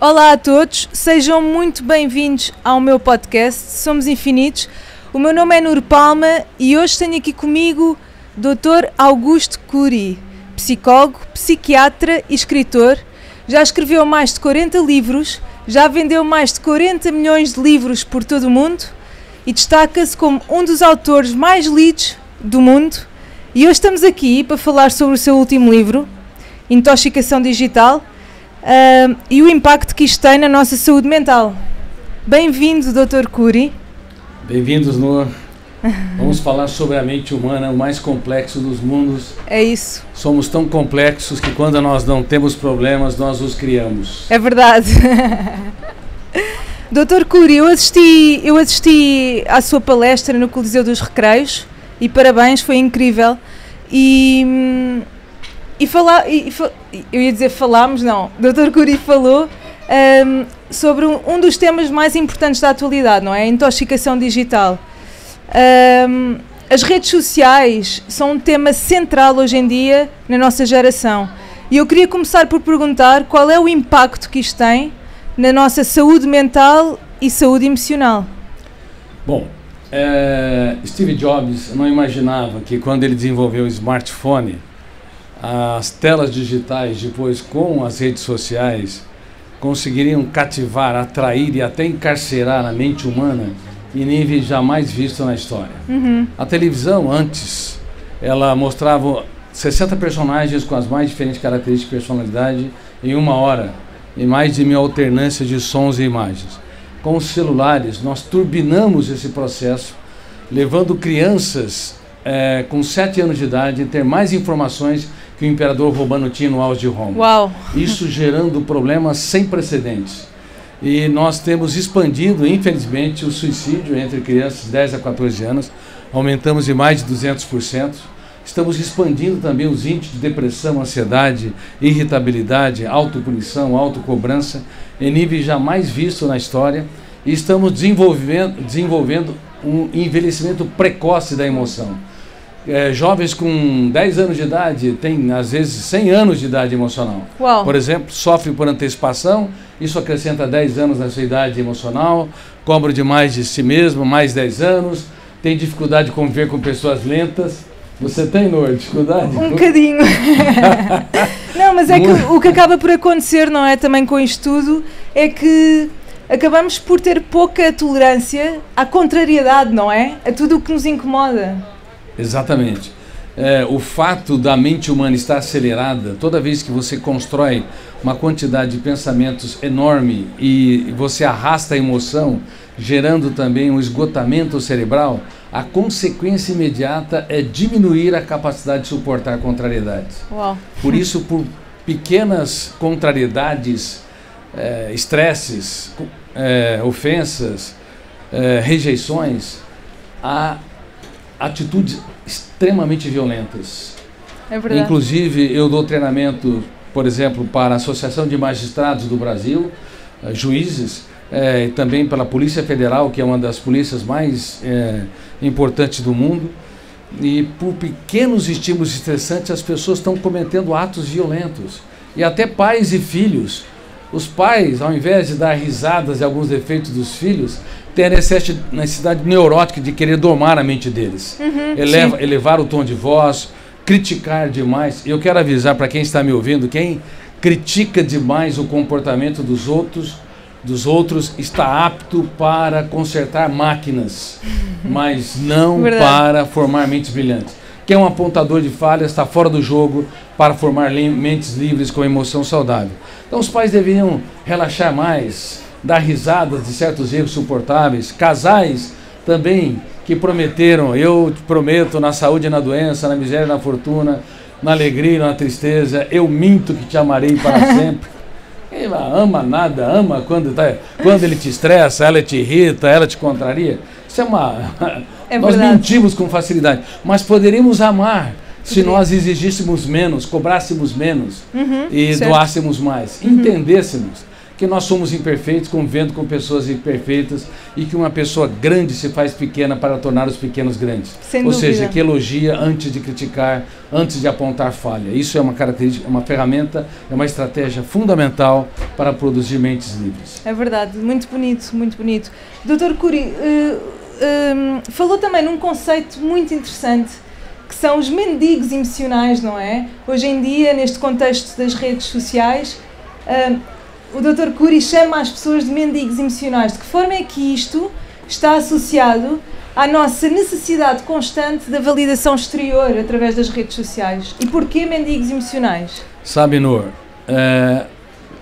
Olá a todos, sejam muito bem-vindos ao meu podcast Somos Infinitos. O meu nome é Nur Palma e hoje tenho aqui comigo Dr. Augusto Curi, psicólogo, psiquiatra e escritor. Já escreveu mais de 40 livros, já vendeu mais de 40 milhões de livros por todo o mundo e destaca-se como um dos autores mais lidos do mundo. E hoje estamos aqui para falar sobre o seu último livro, Intoxicação Digital, e o impacto que isto tem na nossa saúde mental. Bem-vindo, Dr. Curi. Bem-vindos, Nur. Vamos falar sobre a mente humana, o mais complexo dos mundos. É isso. Somos tão complexos que quando nós não temos problemas, nós os criamos. É verdade. Dr. Curi, eu assisti à sua palestra no Coliseu dos Recreios e parabéns, foi incrível. Eu ia dizer falámos, não. Dr. Curi falou sobre um dos temas mais importantes da atualidade, não é? A intoxicação digital. As redes sociais são um tema central hoje em dia na nossa geração. E eu queria começar por perguntar qual é o impacto que isto tem na nossa saúde mental e saúde emocional. Bom, Steve Jobs não imaginava que quando ele desenvolveu o smartphone, as telas digitais, depois com as redes sociais, conseguiriam cativar, atrair e até encarcerar a mente humana em níveis jamais vistos na história. A televisão, antes, ela mostrava 60 personagens com as mais diferentes características de personalidade em uma hora, e mais de 1000 alternâncias de sons e imagens. Com os celulares, nós turbinamos esse processo, levando crianças com 7 anos de idade a ter mais informações que o imperador romano tinha no auge de Roma. Uau. Isso gerando problemas sem precedentes. E nós temos expandido, infelizmente, o suicídio entre crianças de 10 a 14 anos. Aumentamos em mais de 200%. Estamos expandindo também os índices de depressão, ansiedade, irritabilidade, autopunição, autocobrança, em níveis jamais vistos na história. E estamos desenvolvendo um envelhecimento precoce da emoção. Jovens com 10 anos de idade têm, às vezes, 100 anos de idade emocional. Uau. Por exemplo, sofrem por antecipação, isso acrescenta 10 anos na sua idade emocional, cobra demais de si mesmo, mais 10 anos, tem dificuldade de conviver com pessoas lentas. Você tem, Nur, dificuldade? Um bocadinho. Não, mas é que o que acaba por acontecer, não é, também com isto tudo, é que acabamos por ter pouca tolerância à contrariedade, não é? A tudo o que nos incomoda. Exatamente. O fato da mente humana estar acelerada, toda vez que você constrói uma quantidade de pensamentos enorme e você arrasta a emoção, gerando também um esgotamento cerebral, a consequência imediata é diminuir a capacidade de suportar contrariedades. Uau. Por isso, por pequenas contrariedades, estresses, ofensas, rejeições, há atitudes extremamente violentas. É verdade. Inclusive, eu dou treinamento, por exemplo, para a Associação de Magistrados do Brasil, juízes, e também pela Polícia Federal, que é uma das polícias mais importantes do mundo. E por pequenos estímulos estressantes, as pessoas estão cometendo atos violentos. E até pais e filhos. Os pais, ao invés de dar risadas e alguns defeitos dos filhos, têm a necessidade neurótica de querer domar a mente deles. Elevar o tom de voz, criticar demais. Eu quero avisar para quem está me ouvindo, quem critica demais o comportamento dos outros está apto para consertar máquinas, mas não para formar mentes brilhantes. Quem é um apontador de falhas está fora do jogo para formar mentes livres com emoção saudável. Então os pais deveriam relaxar mais, dar risadas de certos erros suportáveis. Casais também que prometeram, eu te prometo na saúde e na doença, na miséria e na fortuna, na alegria e na tristeza, eu minto que te amarei para sempre. Ele ama nada, ama quando ele te estressa, ela te irrita, ela te contraria. Isso é nós mentimos com facilidade, mas poderíamos amar se nós exigíssemos menos, cobrássemos menos e doássemos mais, entendêssemos porque nós somos imperfeitos, convivendo com pessoas imperfeitas, e que uma pessoa grande se faz pequena para tornar os pequenos grandes. Sem Ou dúvida. seja, que elogia antes de criticar, antes de apontar falha. Isso é uma característica, uma ferramenta, é uma estratégia fundamental para produzir mentes livres. É verdade, muito bonito, muito bonito. Dr. Curi, falou também num conceito muito interessante, que são os mendigos emocionais, não é? Hoje em dia, neste contexto das redes sociais, o Dr. Curi chama as pessoas de mendigos emocionais. De que forma é que isto está associado à nossa necessidade constante da validação exterior através das redes sociais? E porquê mendigos emocionais? Sabe, Nur,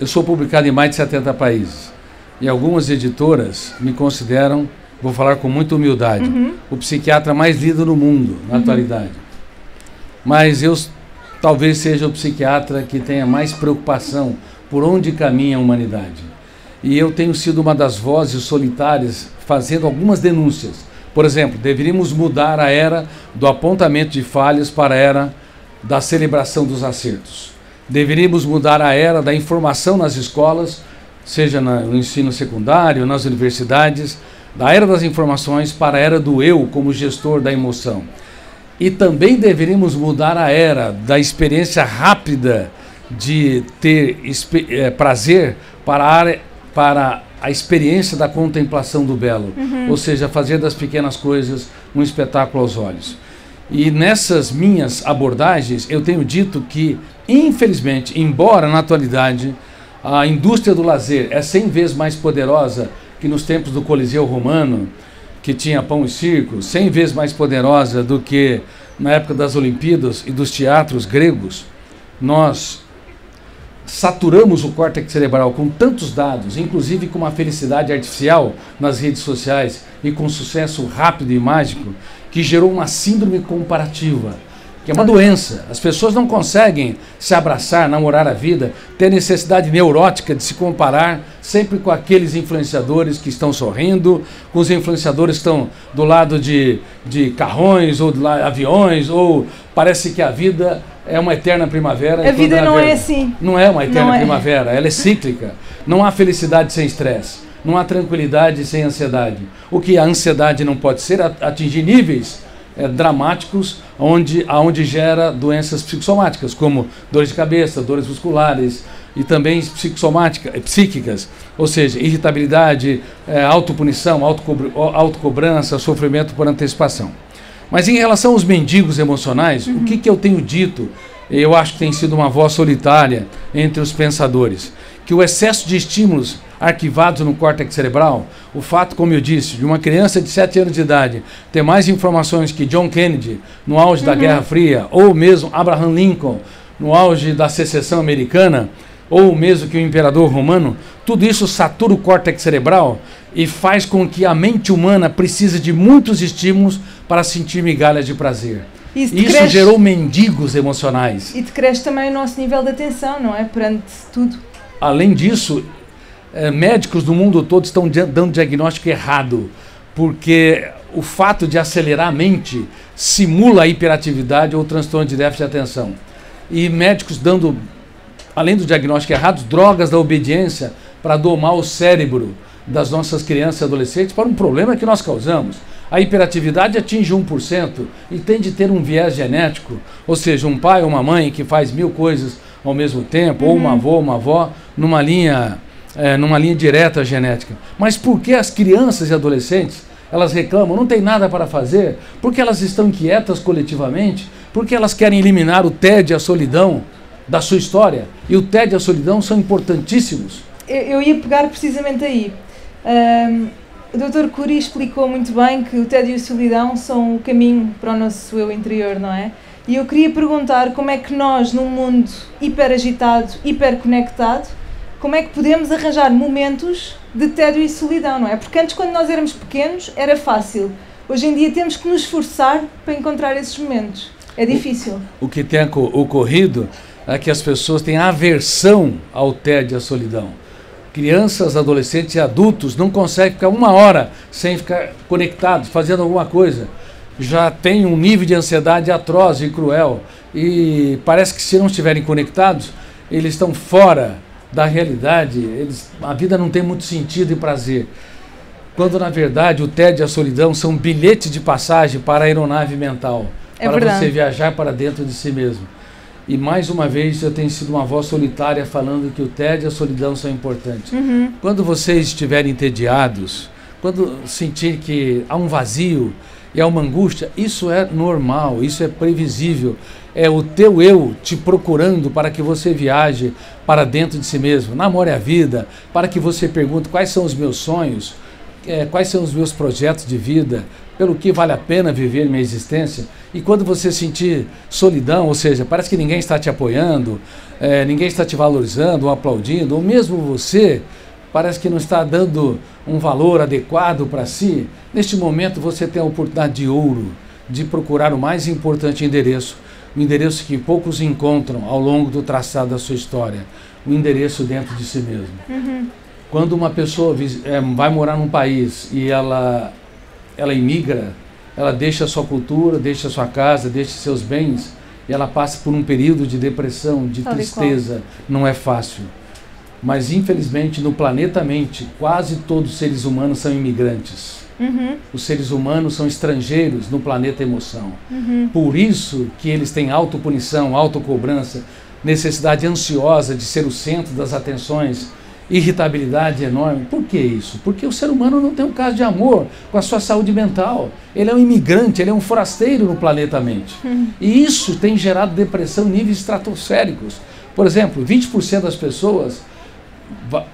eu sou publicado em mais de 70 países e algumas editoras me consideram, vou falar com muita humildade, o psiquiatra mais lido no mundo na atualidade. Mas eu talvez seja o psiquiatra que tenha mais preocupação por onde caminha a humanidade. E eu tenho sido uma das vozes solitárias fazendo algumas denúncias. Por exemplo, deveríamos mudar a era do apontamento de falhas para a era da celebração dos acertos. Deveríamos mudar a era da informação nas escolas, seja no ensino secundário, nas universidades, da era das informações para a era do eu como gestor da emoção. E também deveríamos mudar a era da experiência rápida de ter prazer para a experiência da contemplação do belo, ou seja, fazer das pequenas coisas um espetáculo aos olhos. E nessas minhas abordagens eu tenho dito que, infelizmente, embora na atualidade a indústria do lazer é 100 vezes mais poderosa que nos tempos do Coliseu Romano, que tinha pão e circo, 100 vezes mais poderosa do que na época das Olimpíadas e dos teatros gregos, nós saturamos o córtex cerebral com tantos dados, inclusive com uma felicidade artificial nas redes sociais e com sucesso rápido e mágico, que gerou uma síndrome comparativa, que é uma doença. As pessoas não conseguem se abraçar, namorar a vida, ter necessidade neurótica de se comparar sempre com aqueles influenciadores que estão sorrindo, com os influenciadores que estão do lado de carrões ou de aviões, ou parece que a vida é uma eterna primavera. A vida não é assim. Não é uma eterna primavera, ela é cíclica. Não há felicidade sem estresse, não há tranquilidade sem ansiedade. O que a ansiedade não pode ser atingir níveis dramáticos, onde gera doenças psicossomáticas, como dores de cabeça, dores musculares e também psíquicas, ou seja, irritabilidade, autopunição, autocobrança, sofrimento por antecipação. Mas em relação aos mendigos emocionais, o que eu tenho dito, eu acho que tem sido uma voz solitária entre os pensadores, que o excesso de estímulos arquivados no córtex cerebral, o fato, como eu disse, de uma criança de 7 anos de idade ter mais informações que John Kennedy no auge da Guerra Fria, ou mesmo Abraham Lincoln no auge da secessão americana, ou mesmo que o imperador romano, tudo isso satura o córtex cerebral e faz com que a mente humana precise de muitos estímulos para sentir migalhas de prazer. Isso gerou mendigos emocionais. E decresce também o nosso nível de atenção, não é? Perante tudo. Além disso, médicos do mundo todo estão dando diagnóstico errado, porque o fato de acelerar a mente simula a hiperatividade ou transtorno de déficit de atenção. E médicos dando, além do diagnóstico errado, drogas da obediência para domar o cérebro das nossas crianças e adolescentes para um problema que nós causamos. A hiperatividade atinge 1% e tem de ter um viés genético, ou seja, um pai ou uma mãe que faz 1000 coisas ao mesmo tempo, ou uma avó, uma avó, numa linha direta genética. Mas por que as crianças e adolescentes, elas reclamam, não tem nada para fazer? Porque elas estão inquietas coletivamente? Porque elas querem eliminar o tédio e a solidão da sua história? E o tédio e a solidão são importantíssimos. Eu ia pegar precisamente aí. O Dr. Curi explicou muito bem que o tédio e a solidão são o caminho para o nosso eu interior, não é? E eu queria perguntar como é que nós, num mundo hiperagitado, hiperconectado, como é que podemos arranjar momentos de tédio e solidão, não é? Porque antes, quando nós éramos pequenos, era fácil. Hoje em dia temos que nos esforçar para encontrar esses momentos. É difícil. O que tem ocorrido é que as pessoas têm aversão ao tédio e à solidão. Crianças, adolescentes e adultos não conseguem ficar 1 hora sem ficar conectados, fazendo alguma coisa. Já tem um nível de ansiedade atroz e cruel. E parece que se não estiverem conectados, eles estão fora da realidade, a vida não tem muito sentido e prazer. Quando, na verdade, o tédio e a solidão são bilhetes de passagem para a aeronave mental. Para verdade. Você viajar para dentro de si mesmo. E, mais uma vez, eu tenho sido uma voz solitária falando que o tédio e a solidão são importantes. Quando vocês estiverem entediados, quando sentir que há um vazio e há uma angústia, isso é normal, isso é previsível. É o teu eu te procurando para que você viaje para dentro de si mesmo. Namore a vida, para que você pergunte quais são os meus sonhos, quais são os meus projetos de vida, pelo que vale a pena viver minha existência. E quando você sentir solidão, ou seja, parece que ninguém está te apoiando, ninguém está te valorizando ou aplaudindo, ou mesmo você parece que não está dando um valor adequado para si, neste momento você tem a oportunidade de ouro, de procurar o mais importante endereço, o endereço que poucos encontram ao longo do traçado da sua história, o endereço dentro de si mesmo. Quando uma pessoa vai morar num país e ela imigra, ela deixa a sua cultura, deixa a sua casa, deixa seus bens, e ela passa por um período de depressão, de tristeza, não é fácil. Mas, infelizmente, no planeta mente, quase todos os seres humanos são imigrantes. Os seres humanos são estrangeiros no planeta emoção. Por isso que eles têm autopunição, autocobrança, necessidade ansiosa de ser o centro das atenções, irritabilidade enorme. Por que isso? Porque o ser humano não tem um caso de amor com a sua saúde mental. Ele é um imigrante, ele é um forasteiro no planeta mente. E isso tem gerado depressão em níveis estratosféricos. Por exemplo, 20% das pessoas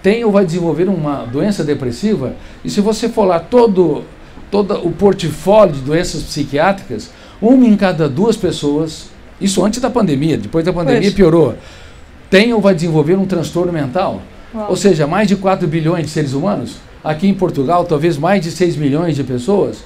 tem ou vai desenvolver uma doença depressiva, e se você for lá todo o portfólio de doenças psiquiátricas, 1 em cada 2 pessoas, isso antes da pandemia, depois da pandemia piorou, tem ou vai desenvolver um transtorno mental. Ou seja, mais de 4 bilhões de seres humanos, aqui em Portugal talvez mais de 6 milhões de pessoas,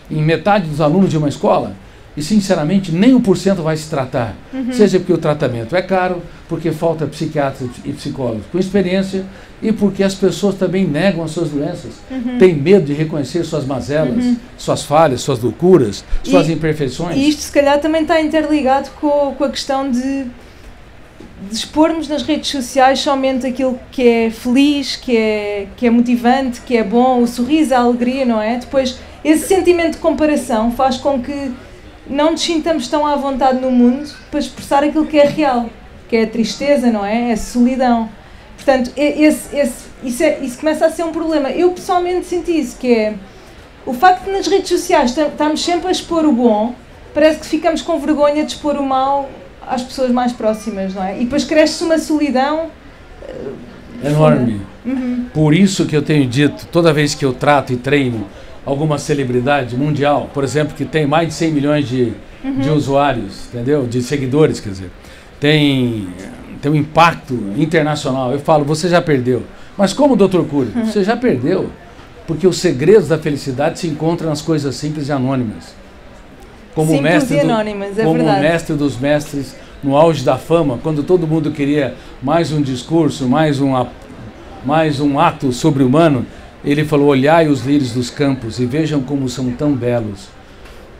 em metade dos alunos de uma escola, e sinceramente nem 1% vai se tratar, seja porque o tratamento é caro, porque falta psiquiatras e psicólogos com experiência, e porque as pessoas também negam as suas doenças, têm medo de reconhecer suas mazelas, suas falhas, suas loucuras, suas imperfeições. E isto se calhar também está interligado com a questão de expormos nas redes sociais somente aquilo que é feliz, que é motivante, que é bom, o sorriso, a alegria, não é? Depois, esse sentimento de comparação faz com que não nos sintamos tão à vontade no mundo para expressar aquilo que é real, que é a tristeza, não é? É a solidão. Portanto, isso começa a ser um problema. Eu pessoalmente senti isso, que é o facto de nas redes sociais estamos sempre a expor o bom, parece que ficamos com vergonha de expor o mal às pessoas mais próximas, não é? E depois cresce uma solidão enorme. Por isso que eu tenho dito, toda vez que eu trato e treino alguma celebridade mundial, por exemplo, que tem mais de 100 milhões de usuários, entendeu? De seguidores, quer dizer, tem um impacto internacional. Eu falo, você já perdeu. Mas como, Dr. Cury? Você já perdeu, porque os segredos da felicidade se encontram nas coisas simples e anônimas. Como mestre dos mestres, no auge da fama, quando todo mundo queria mais um discurso, mais um ato sobre-humano, ele falou, olhai os lírios dos campos e vejam como são tão belos.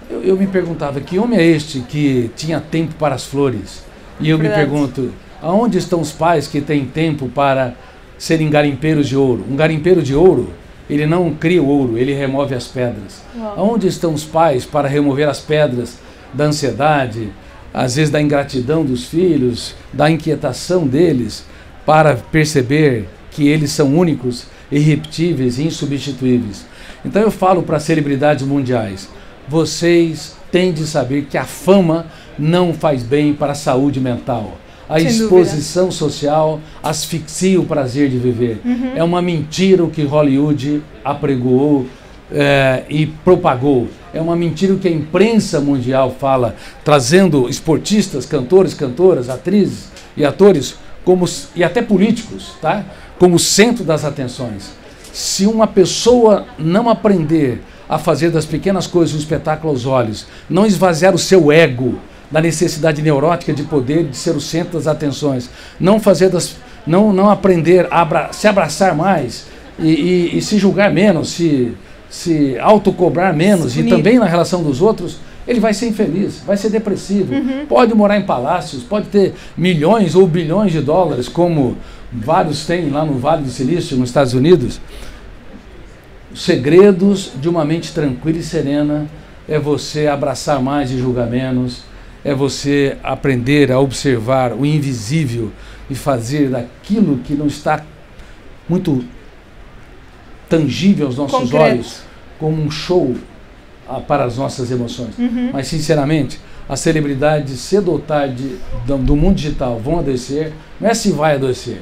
Eu me perguntava, que homem é este que tinha tempo para as flores? E eu me pergunto, aonde estão os pais que têm tempo para serem garimpeiros de ouro? Um garimpeiro de ouro, ele não cria o ouro, ele remove as pedras. Aonde estão os pais para remover as pedras da ansiedade, às vezes da ingratidão dos filhos, da inquietação deles, para perceber que eles são únicos, irrepetíveis e insubstituíveis? Então eu falo para celebridades mundiais, vocês têm de saber que a fama não faz bem para a saúde mental. A exposição social asfixia o prazer de viver. É uma mentira o que Hollywood apregoou e propagou. É uma mentira o que a imprensa mundial fala, trazendo esportistas, cantores, cantoras, atrizes e atores, e até políticos, tá? Como centro das atenções. Se uma pessoa não aprender a fazer das pequenas coisas um espetáculo aos olhos, não esvaziar o seu ego da necessidade neurótica de poder, de ser o centro das atenções, não aprender a se abraçar mais e se julgar menos, se autocobrar menos, e também na relação dos outros, ele vai ser infeliz, vai ser depressivo. Pode morar em palácios, pode ter milhões ou bilhões de dólares, como vários têm lá no Vale do Silício, nos Estados Unidos. Os segredos de uma mente tranquila e serena é você abraçar mais e julgar menos, é você aprender a observar o invisível e fazer daquilo que não está muito tangível aos nossos concreto. olhos como um show para as nossas emoções. Mas, sinceramente, as celebridades, cedo ou tarde, do mundo digital vão adoecer. Não é se vai adoecer.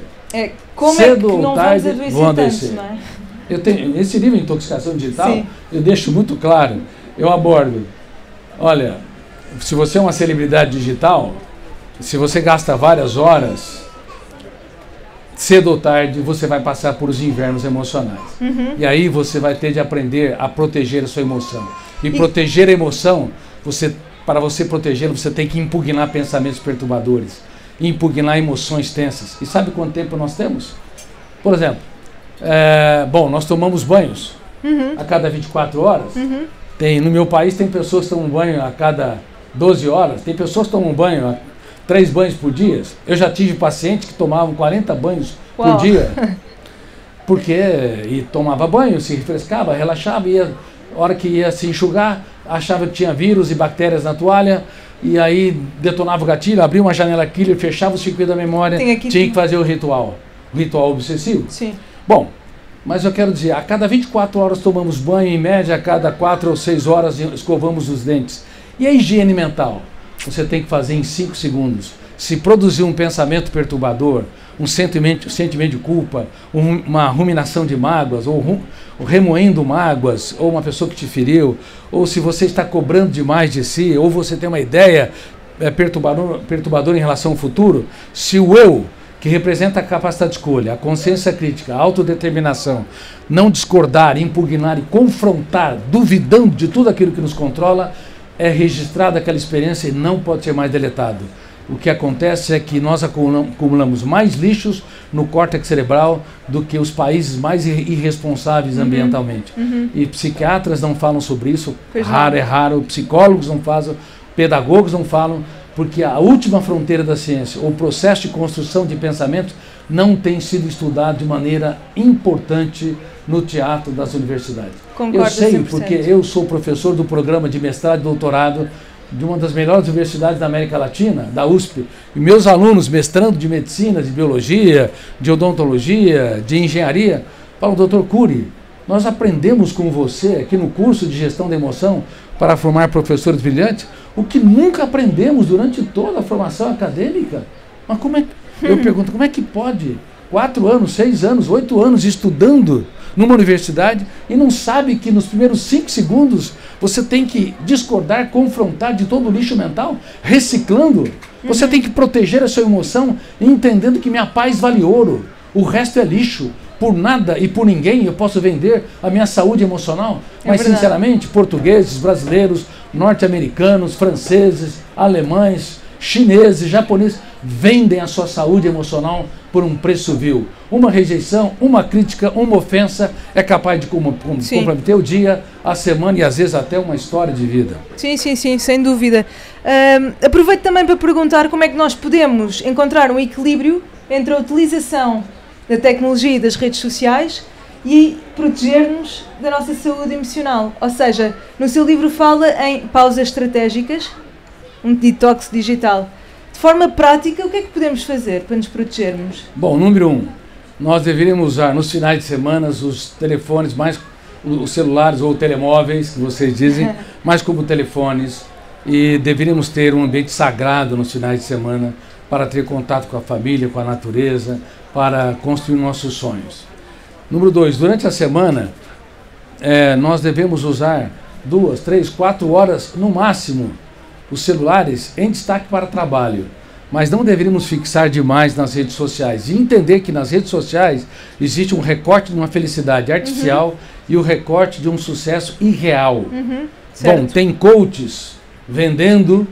Como cedo é que ou não tarde vamos adoecer vão tanto, adoecer. não é? Eu tenho esse livro Intoxicação Digital. Sim. Eu deixo muito claro. Eu abordo. Olha, se você é uma celebridade digital, se você gasta várias horas, cedo ou tarde você vai passar por os invernos emocionais. E aí você vai ter de aprender a proteger a sua emoção. E proteger a emoção, para você protegê-la, você tem que impugnar pensamentos perturbadores, impugnar emoções tensas. E sabe quanto tempo nós temos? Por exemplo, nós tomamos banhos a cada 24 horas. No meu país tem pessoas que tomam banho a cada 12 horas, tem pessoas que tomam banho 3 banhos por dia. Eu já tive pacientes que tomavam 40 banhos por dia, porque tomava banho, se refrescava, relaxava, a hora que ia se enxugar, achava que tinha vírus e bactérias na toalha, e aí detonava o gatilho, abria uma janela killer, fechava o circuito da memória, tinha que fazer o ritual obsessivo. Sim. Bom, mas eu quero dizer, a cada 24 horas tomamos banho, em média, a cada 4 ou 6 horas escovamos os dentes. E a higiene mental? Você tem que fazer em 5 segundos. Se produzir um pensamento perturbador, um sentimento de culpa, uma ruminação de mágoas, ou remoendo mágoas, ou uma pessoa que te feriu, ou se você está cobrando demais de si, ou você tem uma ideia perturbadora em relação ao futuro, se o eu, que representa a capacidade de escolha, a consciência crítica, a autodeterminação, não discordar, impugnar e confrontar, duvidando de tudo aquilo que nos controla, é registrada aquela experiência e não pode ser mais deletado. O que acontece é que nós acumulamos mais lixos no córtex cerebral do que os países mais irresponsáveis ambientalmente. E psiquiatras não falam sobre isso, é raro, psicólogos não fazem, pedagogos não falam, porque a última fronteira da ciência, o processo de construção de pensamento, não tem sido estudado de maneira importante no teatro das universidades. Concordo, eu sei 100%. porque eu sou professor do programa de mestrado e doutorado de uma das melhores universidades da América Latina, da USP, e meus alunos, mestrando de medicina, de biologia, de odontologia, de engenharia, falam: doutor Cury, nós aprendemos com você aqui no curso de gestão da emoção para formar professores brilhantes, o que nunca aprendemos durante toda a formação acadêmica. Mas como é que... Eu pergunto, como é que pode 4 anos, 6 anos, 8 anos estudando numa universidade e não sabe que nos primeiros 5 segundos você tem que discordar, confrontar de todo o lixo mental, reciclando? Você tem que proteger a sua emoção, entendendo que minha paz vale ouro, o resto é lixo. Por nada e por ninguém eu posso vender a minha saúde emocional. Mas, sinceramente, portugueses, brasileiros, norte-americanos, franceses, alemães, chineses, japoneses, vendem a sua saúde emocional por um preço vil. Uma rejeição, uma crítica, uma ofensa é capaz de comprometer o dia, a semana e às vezes até uma história de vida. Sim, sem dúvida. Aproveito também para perguntar como é que nós podemos encontrar um equilíbrio entre a utilização da tecnologia e das redes sociais e proteger-nos da nossa saúde emocional. Ou seja, no seu livro fala em pausas estratégicas, um detox digital. De forma prática, o que é que podemos fazer para nos protegermos? Bom, número 1, nós deveríamos usar nos finais de semana os telefones, os celulares ou telemóveis, que vocês dizem, mais como telefones, e deveríamos ter um ambiente sagrado nos finais de semana para ter contato com a família, com a natureza, para construir nossos sonhos. Número 2, durante a semana, nós devemos usar 2, 3, 4 horas no máximo os celulares em destaque para trabalho, mas não deveríamos fixar demais nas redes sociais e entender que nas redes sociais existe um recorte de uma felicidade artificial e o recorte de um sucesso irreal. Bom, tem coaches vendendo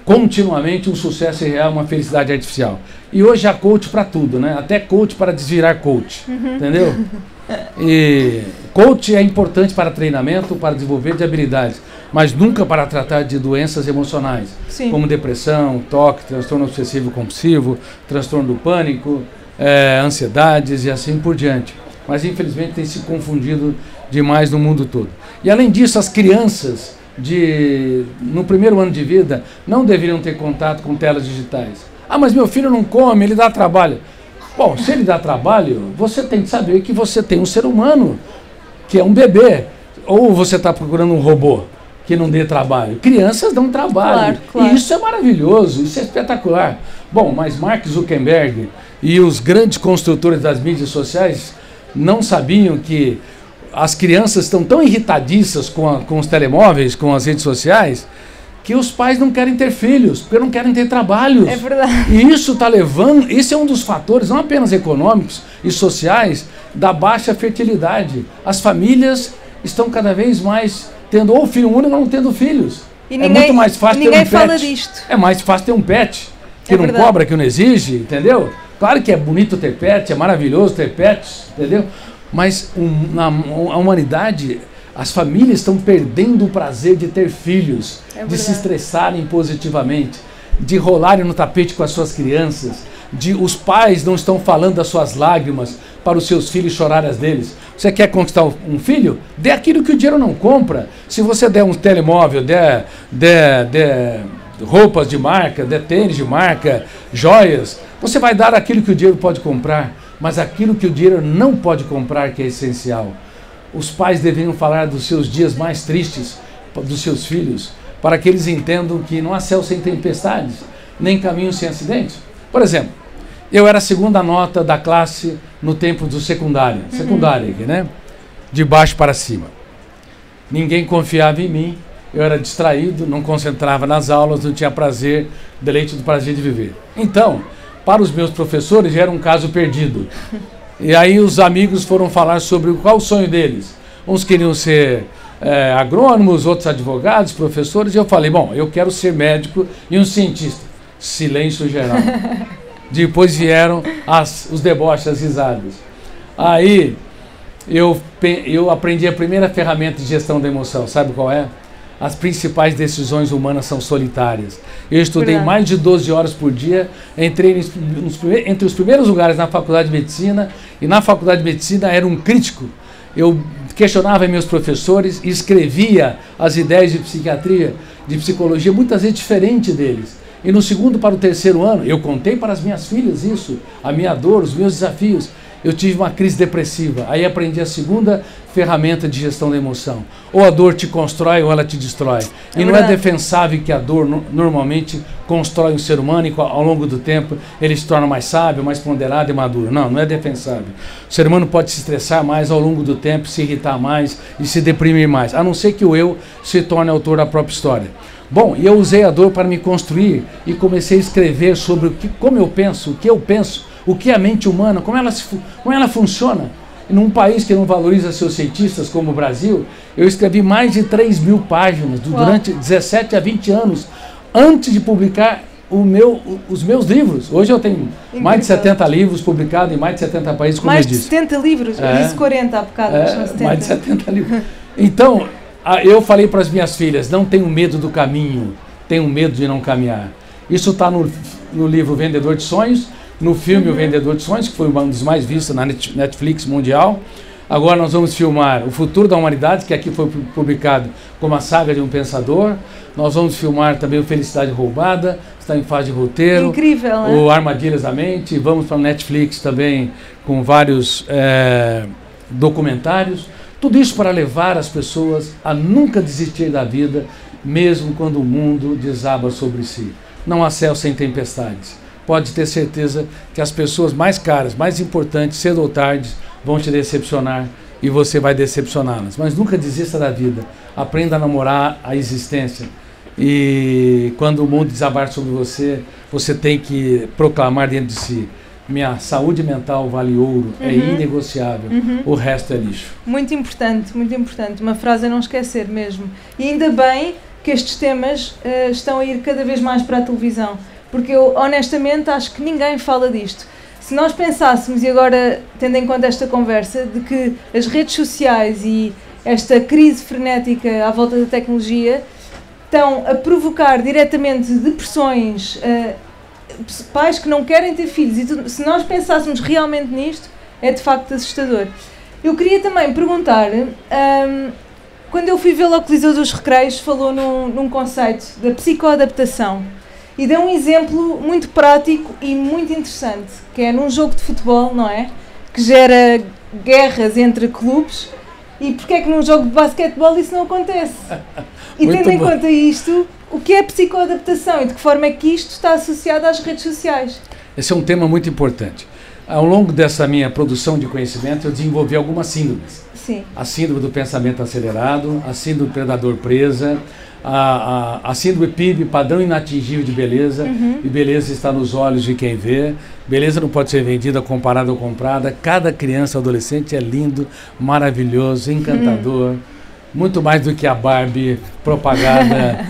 continuamente um sucesso irreal, uma felicidade artificial. E hoje há coach para tudo, né? Até coach para desvirar coach, entendeu? E Coach é importante para treinamento, para desenvolver de habilidades, mas nunca para tratar de doenças emocionais, como depressão, toque, transtorno obsessivo compulsivo, transtorno do pânico, ansiedades e assim por diante. Mas infelizmente tem se confundido demais no mundo todo. E além disso, as crianças no primeiro ano de vida não deveriam ter contato com telas digitais. Ah, mas meu filho não come, ele dá trabalho. Bom, se ele dá trabalho, você tem que saber que você tem um ser humano, que é um bebê. Ou você está procurando um robô que não dê trabalho. Crianças dão trabalho. Claro. E isso é maravilhoso, isso é espetacular. Bom, mas Mark Zuckerberg e os grandes construtores das mídias sociais não sabiam que as crianças estão tão irritadiças com os telemóveis, com as redes sociais, que os pais não querem ter filhos, porque não querem ter trabalhos. É verdade. E isso está levando, esse é um dos fatores, não apenas econômicos e sociais, da baixa fertilidade. As famílias estão cada vez mais tendo ou filho único ou não tendo filhos. E ninguém, é muito mais fácil ter um pet. Ninguém fala disto. É mais fácil ter um pet, que não cobra, que não exige, entendeu? Claro que é bonito ter pet, é maravilhoso ter pets, entendeu? Mas a humanidade, as famílias estão perdendo o prazer de ter filhos, de se estressarem positivamente, de rolarem no tapete com as suas crianças, os pais não estão falando das suas lágrimas para os seus filhos chorarem as deles. Você quer conquistar um filho? Dê aquilo que o dinheiro não compra. Se você der um telemóvel, der roupas de marca, der tênis de marca, joias, você vai dar aquilo que o dinheiro pode comprar, mas aquilo que o dinheiro não pode comprar, que é essencial. Os pais deveriam falar dos seus dias mais tristes dos seus filhos, para que eles entendam que não há céu sem tempestades, nem caminho sem acidentes. Por exemplo, eu era a segunda nota da classe no tempo do secundário. Secundária aqui, né? De baixo para cima. Ninguém confiava em mim, eu era distraído, não concentrava nas aulas, não tinha prazer, deleite do prazer de viver. Então, para os meus professores, já era um caso perdido. E aí os amigos foram falar sobre qual o sonho deles. Uns queriam ser agrônomos, outros advogados, professores, e eu falei, bom, eu quero ser médico e um cientista. Silêncio geral. Depois vieram os deboches, as risadas. Aí eu aprendi a primeira ferramenta de gestão da emoção, sabe qual é? As principais decisões humanas são solitárias. Eu estudei mais de 12 horas por dia, entrei entre os primeiros lugares na faculdade de medicina, e na faculdade de medicina era um crítico. Eu questionava meus professores e escrevia as ideias de psiquiatria, de psicologia, muitas vezes diferente deles. E no segundo para o terceiro ano, eu contei para as minhas filhas isso, a minha dor, os meus desafios. Eu tive uma crise depressiva, aí aprendi a segunda ferramenta de gestão da emoção. Ou a dor te constrói ou ela te destrói. E não é defensável que a dor normalmente constrói o ser humano e ao longo do tempo ele se torna mais sábio, mais ponderado e maduro. Não, não é defensável. O ser humano pode se estressar mais ao longo do tempo, se irritar mais e se deprimir mais, a não ser que o eu se torne autor da própria história. Bom, e eu usei a dor para me construir e comecei a escrever sobre como eu penso, o que eu penso, o que é a mente humana, como ela funciona. E num país que não valoriza seus cientistas como o Brasil, eu escrevi mais de 3.000 páginas durante 17 a 20 anos, antes de publicar os meus livros. Hoje eu tenho mais de 70 livros publicados em mais de 70 países, como eu disse. Mais de 70 livros? Eu disse 40 há bocado, mas são 70. Mais de 70 livros. Então, eu falei para as minhas filhas, não tenham medo do caminho, tenham medo de não caminhar. Isso está no livro Vendedor de Sonhos, no filme O Vendedor de Sonhos, que foi um dos mais vistos na Netflix mundial. Agora nós vamos filmar O Futuro da Humanidade, que aqui foi publicado como A Saga de um Pensador. Nós vamos filmar também o Felicidade Roubada, está em fase de roteiro. Incrível, né? O Armadilhas da Mente. Vamos para a Netflix também com vários documentários. Tudo isso para levar as pessoas a nunca desistir da vida, mesmo quando o mundo desaba sobre si. Não há céu sem tempestades. Pode ter certeza que as pessoas mais caras, mais importantes, cedo ou tarde, vão te decepcionar e você vai decepcioná-las. Mas nunca desista da vida. Aprenda a namorar a existência. E quando o mundo desabar sobre você, você tem que proclamar dentro de si: minha saúde mental vale ouro, é inegociável, o resto é lixo. Muito importante, uma frase a não esquecer mesmo. E ainda bem que estes temas estão a ir cada vez mais para a televisão, porque eu honestamente acho que ninguém fala disto. se nós pensássemos, e agora tendo em conta esta conversa, de que as redes sociais e esta crise frenética à volta da tecnologia estão a provocar diretamente depressões, pais que não querem ter filhos, e se nós pensássemos realmente nisto, é de facto assustador. Eu queria também perguntar, quando eu fui vê-lo ao Coliseu dos Recreios, falou num conceito da psicoadaptação e deu um exemplo muito prático e muito interessante, que é num jogo de futebol, não é? Que gera guerras entre clubes, e porque é que num jogo de basquetebol isso não acontece? E tendo em conta isto, o que é psicoadaptação e de que forma é que isto está associado às redes sociais? Esse é um tema muito importante. Ao longo dessa minha produção de conhecimento, eu desenvolvi algumas síndromes. Sim. A síndrome do pensamento acelerado, a síndrome do predador-presa, a síndrome PIB, padrão inatingível de beleza, e beleza está nos olhos de quem vê. Beleza não pode ser vendida, comparada ou comprada. Cada criança ou adolescente é lindo, maravilhoso, encantador, muito mais do que a Barbie propagada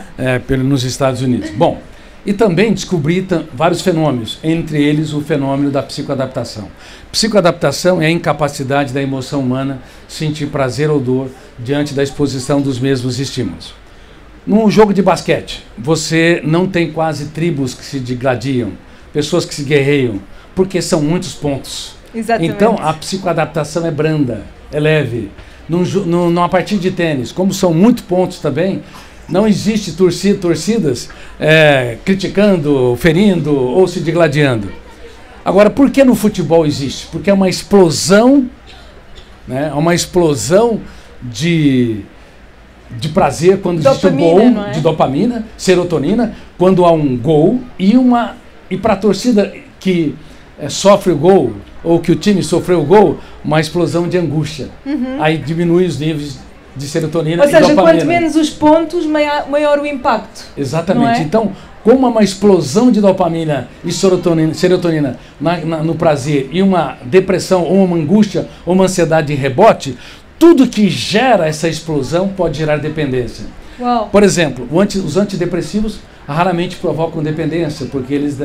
nos Estados Unidos. Bom, e também descobri vários fenômenos, entre eles o fenômeno da psicoadaptação. Psicoadaptação é a incapacidade da emoção humana sentir prazer ou dor diante da exposição dos mesmos estímulos. Num jogo de basquete, você não tem quase tribos que se digladiam, pessoas que se guerreiam, porque são muitos pontos. Exatamente. Então, a psicoadaptação é branda, é leve. Numa partida de tênis, como são muitos pontos também, não existe torcidas criticando, ferindo ou se digladiando. Agora, por que no futebol existe? Porque é uma explosão, né? Uma explosão de prazer quando existe um gol, de dopamina, serotonina, quando há um gol e para a torcida que sofre o gol ou que o time sofreu o gol, uma explosão de angústia. Aí diminui os níveis de serotonina e dopamina. Ou seja, quanto menos os pontos, maior o impacto. Exatamente. Então, como há uma explosão de dopamina e serotonina no prazer e uma depressão ou uma angústia ou uma ansiedade de rebote, tudo que gera essa explosão pode gerar dependência. Uau. Por exemplo, os antidepressivos raramente provocam dependência, porque eles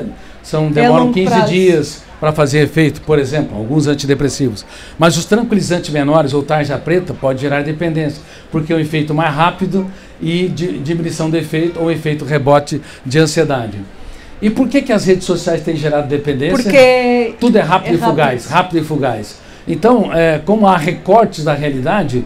demoram 15 dias para fazer efeito, por exemplo, alguns antidepressivos. Mas os tranquilizantes menores ou tarja preta pode gerar dependência, porque é um efeito mais rápido e diminuição do efeito ou efeito rebote de ansiedade. E por que as redes sociais têm gerado dependência? Porque tudo é rápido e fugaz. Então, como há recortes da realidade,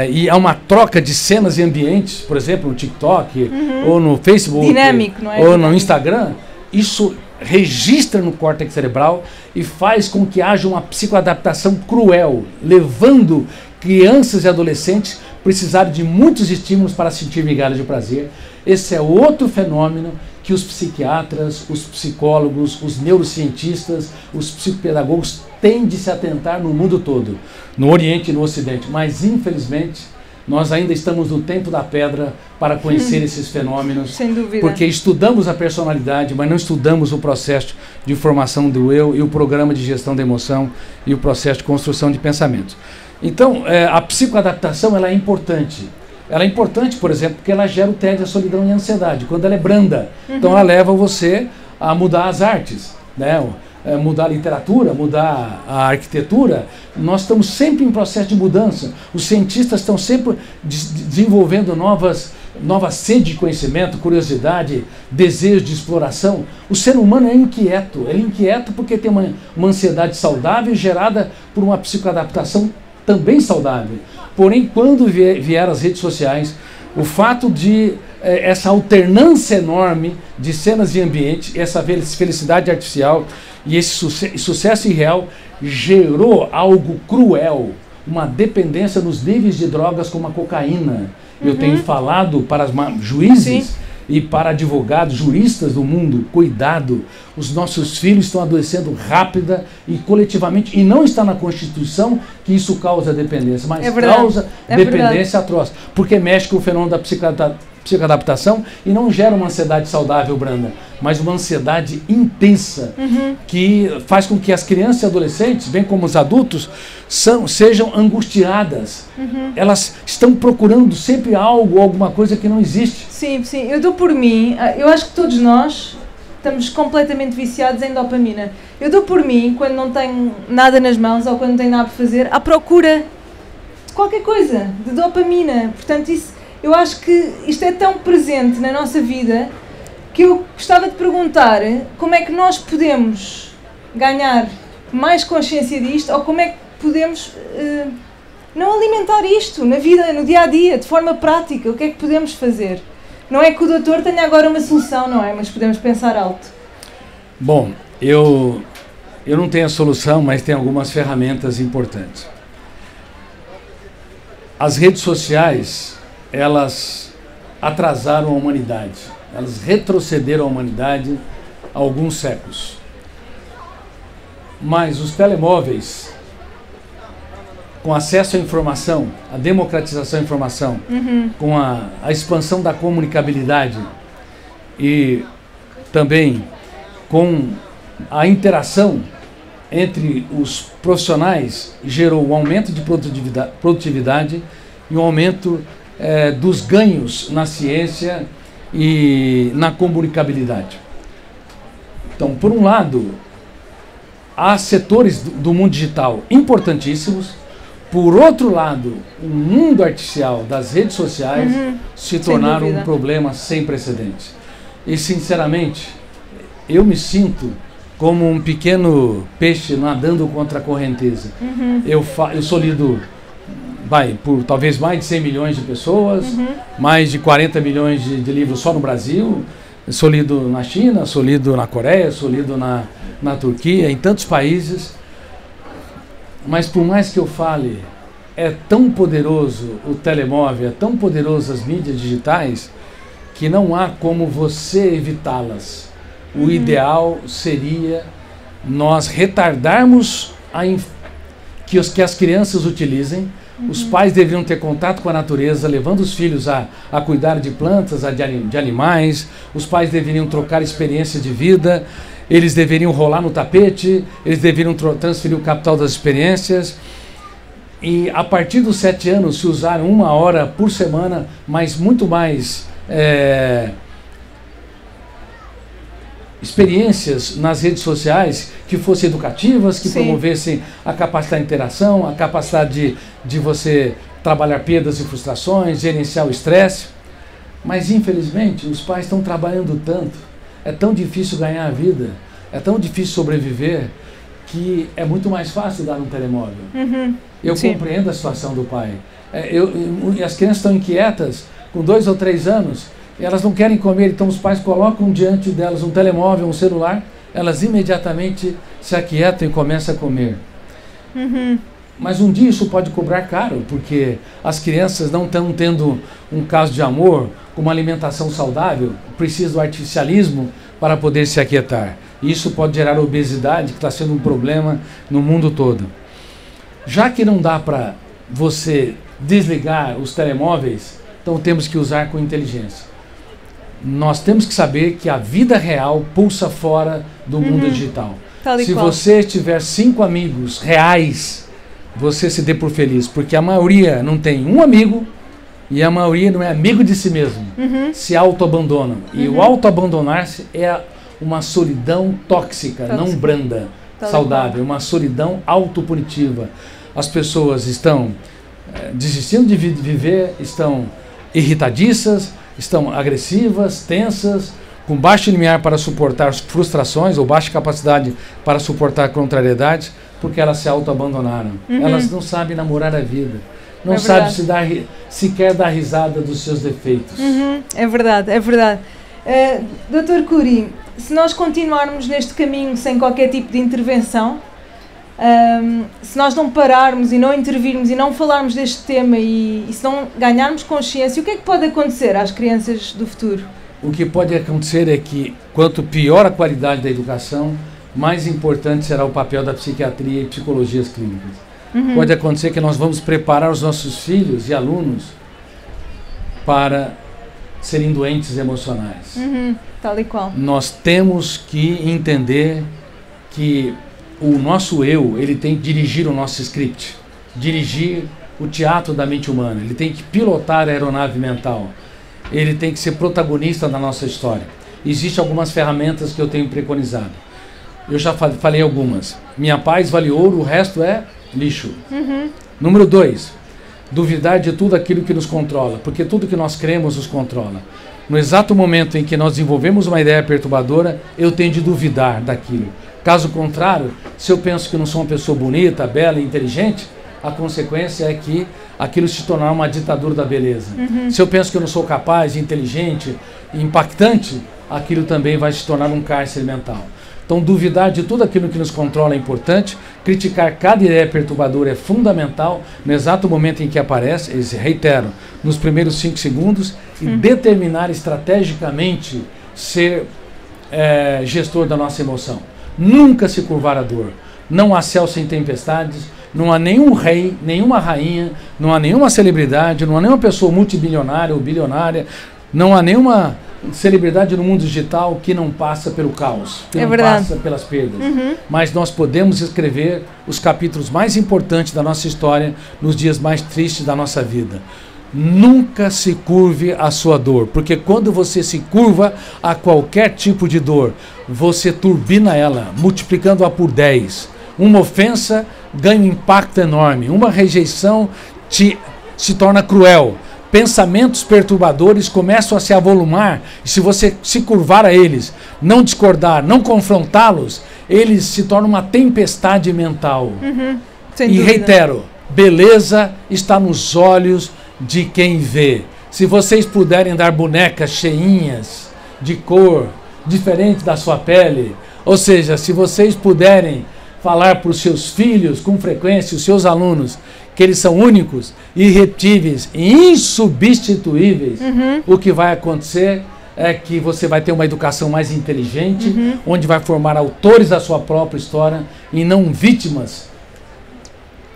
e há uma troca de cenas e ambientes, por exemplo, no TikTok, ou no Facebook, dinâmico, não é? Ou no Instagram, isso registra no córtex cerebral e faz com que haja uma psicoadaptação cruel, levando crianças e adolescentes a precisarem de muitos estímulos para sentir migalhas de prazer. Esse é outro fenômeno que os psiquiatras, os psicólogos, os neurocientistas, os psicopedagogos têm de se atentar no mundo todo, no Oriente e no Ocidente. Mas, infelizmente, nós ainda estamos no tempo da pedra para conhecer esses fenômenos. Sem dúvida. Porque estudamos a personalidade, mas não estudamos o processo de formação do eu e o programa de gestão da emoção e o processo de construção de pensamentos. Então, a psicoadaptação ela é importante. Ela é importante, por exemplo, porque ela gera o tédio, a solidão e a ansiedade, quando ela é branda. Então ela leva você a mudar as artes, né? Mudar a literatura, mudar a arquitetura. Nós estamos sempre em processo de mudança. Os cientistas estão sempre desenvolvendo nova sede de conhecimento, curiosidade, desejo de exploração. O ser humano é inquieto. Ele é inquieto porque tem uma ansiedade saudável gerada por uma psicoadaptação também saudável. Porém, quando vier as redes sociais, o fato de essa alternância enorme de cenas e ambiente, essa felicidade artificial e esse sucesso irreal gerou algo cruel, uma dependência nos níveis de drogas como a cocaína. Eu tenho falado para juízes e para advogados, juristas do mundo, cuidado, os nossos filhos estão adoecendo rápida e coletivamente, e não está na Constituição que isso causa dependência, mas causa dependência atroz, porque mexe com o fenômeno da psicoadaptação e não gera uma ansiedade saudável, branda, mas uma ansiedade intensa, que faz com que as crianças e adolescentes, bem como os adultos, sejam angustiadas. Elas estão procurando sempre algo, alguma coisa que não existe. Sim, eu dou por mim, eu acho que todos nós estamos completamente viciados em dopamina. Eu dou por mim, quando não tenho nada nas mãos ou quando não tenho nada para fazer, à procura de qualquer coisa, de dopamina. Portanto, isso, eu acho que isto é tão presente na nossa vida que eu gostava de perguntar como é que nós podemos ganhar mais consciência disto, ou como é que podemos não alimentar isto na vida, no dia-a-dia, de forma prática. O que é que podemos fazer? Não é que o doutor tenha agora uma solução, não é? Mas podemos pensar alto. Bom, eu não tenho a solução, mas tenho algumas ferramentas importantes. As redes sociais, elas atrasaram a humanidade. Elas retrocederam a humanidade há alguns séculos. Mas os telemóveis, com acesso à informação, a democratização da informação, com a expansão da comunicabilidade e também com a interação entre os profissionais, gerou um aumento de produtividade e um aumento dos ganhos na ciência e na comunicabilidade. Então, por um lado, há setores do mundo digital importantíssimos. Por outro lado, o mundo artificial das redes sociais se tornaram um problema sem precedentes. E, sinceramente, eu me sinto como um pequeno peixe nadando contra a correnteza. Eu sou lido por talvez mais de 100 milhões de pessoas, mais de 40 milhões de livros só no Brasil. Eu sou lido na China, sou lido na Coreia, sou lido na Turquia, em tantos países. Mas por mais que eu fale, é tão poderoso o telemóvel, é tão poderoso as mídias digitais, que não há como você evitá-las. O ideal seria nós retardarmos que as crianças utilizem. Os pais deveriam ter contato com a natureza, levando os filhos a cuidar de plantas, de animais. Os pais deveriam trocar experiências de vida. Eles deveriam rolar no tapete, eles deveriam transferir o capital das experiências. E a partir dos 7 anos, se usar 1 hora por semana, mas muito mais experiências nas redes sociais que fossem educativas, que promovessem a capacidade de interação, a capacidade de você trabalhar perdas e frustrações, gerenciar o estresse. Mas, infelizmente, os pais estão trabalhando tanto, é tão difícil ganhar a vida, é tão difícil sobreviver, que é muito mais fácil dar um telemóvel. Eu compreendo a situação do pai. As crianças estão inquietas, com 2 ou 3 anos, e elas não querem comer, então os pais colocam diante delas um telemóvel, um celular, elas imediatamente se aquietam e começam a comer. Mas um dia isso pode cobrar caro, porque as crianças não estão tendo um caso de amor, com uma alimentação saudável, precisam do artificialismo para poder se aquietar. E isso pode gerar obesidade, que está sendo um problema no mundo todo. Já que não dá para você desligar os telemóveis, então temos que usar com inteligência. Nós temos que saber que a vida real pulsa fora do mundo digital. Se você tiver 5 amigos reais, você se dê por feliz, porque a maioria não tem um amigo e a maioria não é amigo de si mesmo. Se auto-abandonam. E o auto-abandonar-se é uma solidão tóxica, não branda, saudável, uma solidão autopunitiva. As pessoas estão desistindo de viver, estão irritadiças, estão agressivas, tensas, com baixo limiar para suportar frustrações ou baixa capacidade para suportar contrariedades, porque elas se auto-abandonaram. Elas não sabem namorar a vida, não sabem sequer dar risada dos seus defeitos. É verdade, é verdade. Dr. Curi, se nós continuarmos neste caminho sem qualquer tipo de intervenção, se nós não pararmos e não intervirmos e não falarmos deste tema e se não ganharmos consciência, o que é que pode acontecer às crianças do futuro? O que pode acontecer é que, quanto pior a qualidade da educação, mais importante será o papel da psiquiatria e psicologias clínicas. Pode acontecer que nós vamos preparar os nossos filhos e alunos para serem doentes emocionais. Tal e qual. Nós temos que entender que o nosso eu, ele tem que dirigir o nosso script, dirigir o teatro da mente humana, ele tem que pilotar a aeronave mental, ele tem que ser protagonista da nossa história. Existem algumas ferramentas que eu tenho preconizado. Eu já falei algumas. Minha paz vale ouro, o resto é lixo. Número 2, duvidar de tudo aquilo que nos controla, porque tudo que nós cremos nos controla. No exato momento em que nós desenvolvemos uma ideia perturbadora, eu tenho de duvidar daquilo. Caso contrário, se eu penso que não sou uma pessoa bonita, bela e inteligente, a consequência é que aquilo se tornará uma ditadura da beleza. Se eu penso que eu não sou capaz, inteligente, impactante, aquilo também vai se tornar um cárcere mental. Então, duvidar de tudo aquilo que nos controla é importante, criticar cada ideia perturbadora é fundamental no exato momento em que aparece, reitero, nos primeiros 5 segundos, e determinar estrategicamente ser gestor da nossa emoção. Nunca se curvar à dor. Não há céu sem tempestades, não há nenhum rei, nenhuma rainha, não há nenhuma celebridade, não há nenhuma pessoa multibilionária ou bilionária, não há nenhuma celebridade no mundo digital que não passa pelo caos, que não passa pelas perdas. Mas nós podemos escrever os capítulos mais importantes da nossa história nos dias mais tristes da nossa vida. Nunca se curve à sua dor, porque quando você se curva a qualquer tipo de dor, você turbina ela, multiplicando-a por 10. Uma ofensa ganha um impacto enorme, uma rejeição se torna cruel. Pensamentos perturbadores começam a se avolumar, e se você se curvar a eles, não discordar, não confrontá-los, eles se tornam uma tempestade mental. E reitero, beleza está nos olhos de quem vê. Se vocês puderem dar bonecas cheinhas, de cor, diferente da sua pele, ou seja, se vocês puderem falar para os seus filhos com frequência, os seus alunos, que eles são únicos, irrepetíveis e insubstituíveis, o que vai acontecer é que você vai ter uma educação mais inteligente, onde vai formar autores da sua própria história e não vítimas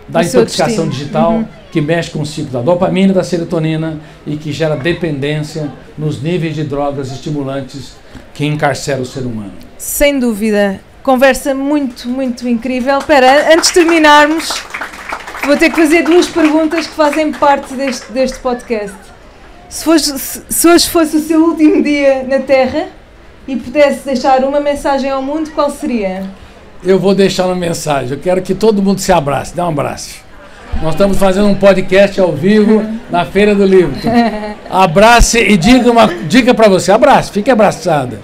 da intoxicação digital, que mexe com o ciclo da dopamina e da serotonina e que gera dependência nos níveis de drogas estimulantes que encarceram o ser humano. Sem dúvida. Conversa muito, muito incrível. Espera, antes de terminarmos, vou ter que fazer 2 perguntas que fazem parte deste podcast. Se hoje fosse o seu último dia na Terra e pudesse deixar uma mensagem ao mundo, qual seria? Eu vou deixar uma mensagem. Eu quero que todo mundo se abrace. Dá um abraço. Nós estamos fazendo um podcast ao vivo na Feira do Livro. Abrace e diga para você. Abrace, fique abraçada.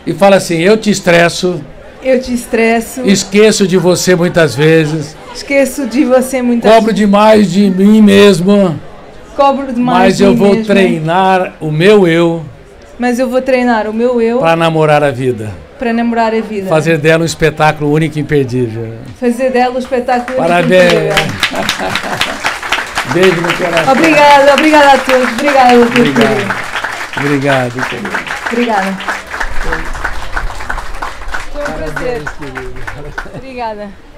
E fala assim, eu te estresso. Eu te estresso. Esqueço de você muitas vezes. Esqueço de você muitas vezes. Cobro demais de mim mesmo. Cobro demais de mim mesmo. Mas eu vou treinar o meu eu. Mas eu vou treinar o meu eu. Para namorar a vida. Para namorar a vida. Fazer dela um espetáculo único e imperdível. Fazer dela um espetáculo Parabéns. único e imperdível. Beijo no coração. Obrigada a todos. Obrigada. Obrigado. Obrigada. Foi um prazer. Obrigada.